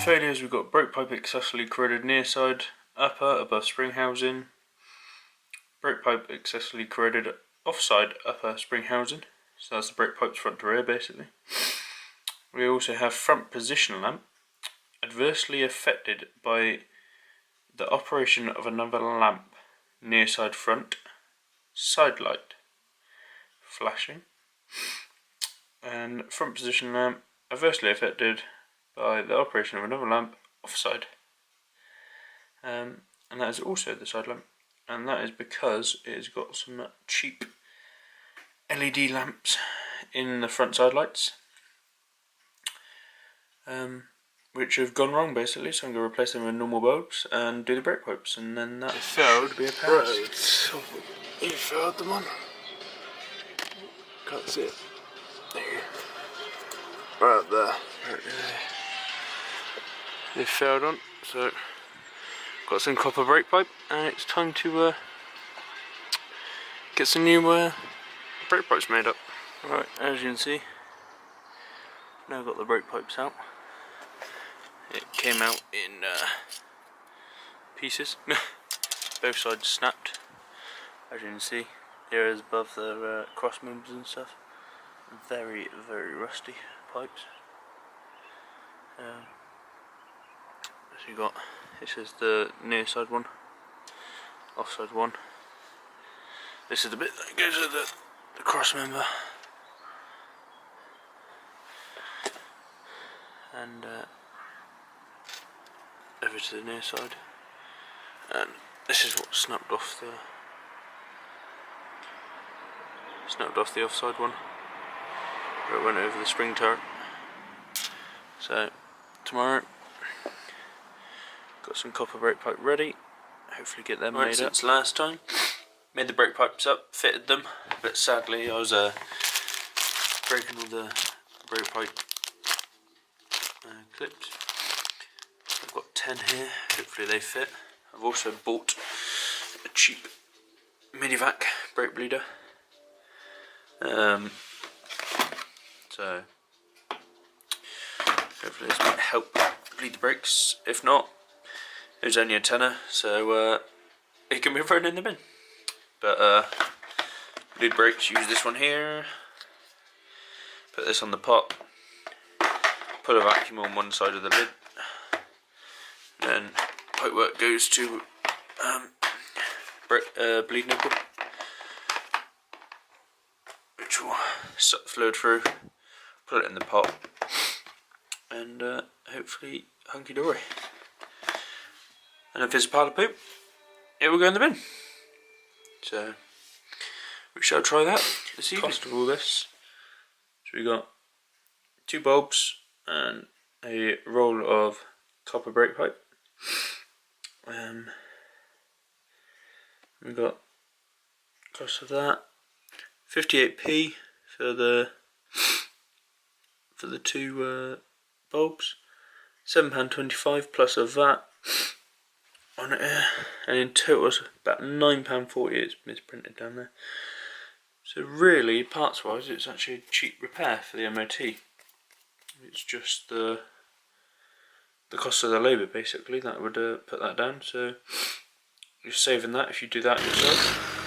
failures, we've got brake pipe excessively corroded near side, upper, above spring housing. Brake pipe excessively corroded offside, upper spring housing. So that's the brake pipe's front to rear basically. We also have front position lamp adversely affected by the operation of another lamp near side front, side light flashing, and front position lamp adversely affected by the operation of another lamp offside, and that is also the side lamp, and that is because it has got some cheap LED lamps in the front side lights, which have gone wrong basically. So I'm going to replace them with normal bulbs and do the brake pipes, and then that would be a pass. Right, you failed them on. Can't see it. There you go. Right up there. Right there. They failed on, so got some copper brake pipe, and it's time to get some new brake pipes made up. Right, as you can see, now I've got the brake pipes out. It came out in pieces. Both sides snapped. As you can see, here is above the cross members and stuff. Very, very rusty pipes. So you got, this is the near side one, offside one. This is the bit that goes with the cross member, and over to the near side. And this is what snapped off the offside one, where it went over the spring turret. So tomorrow, got some copper brake pipe ready. Hopefully get them made up. Since last time, made the brake pipes up, fitted them, but sadly I was breaking all the brake pipe clips. I've got 10 here. Hopefully they fit. I've also bought a cheap minivac brake bleeder. So hopefully this might help bleed the brakes. If not, it was only a tenner, so it can be thrown in the bin. But bleed brakes, use this one here. Put this on the pot. Put a vacuum on one side of the lid. Then pipework goes to bleed nipple, which will suck the fluid through, put it in the pot, and hopefully hunky dory. And if it's a pile of poop, it will go in the bin. So we shall try that this evening. Cost of all this, so we got 2 bulbs and a roll of copper brake pipe. We got cost of that 58p for the 2 bulbs, £7.25 plus a VAT on it, and in total it's about £9.40. It's misprinted down there. So really, parts wise, it's actually a cheap repair for the MOT. It's just the cost of the labour basically that would put that down. So you're saving that if you do that yourself.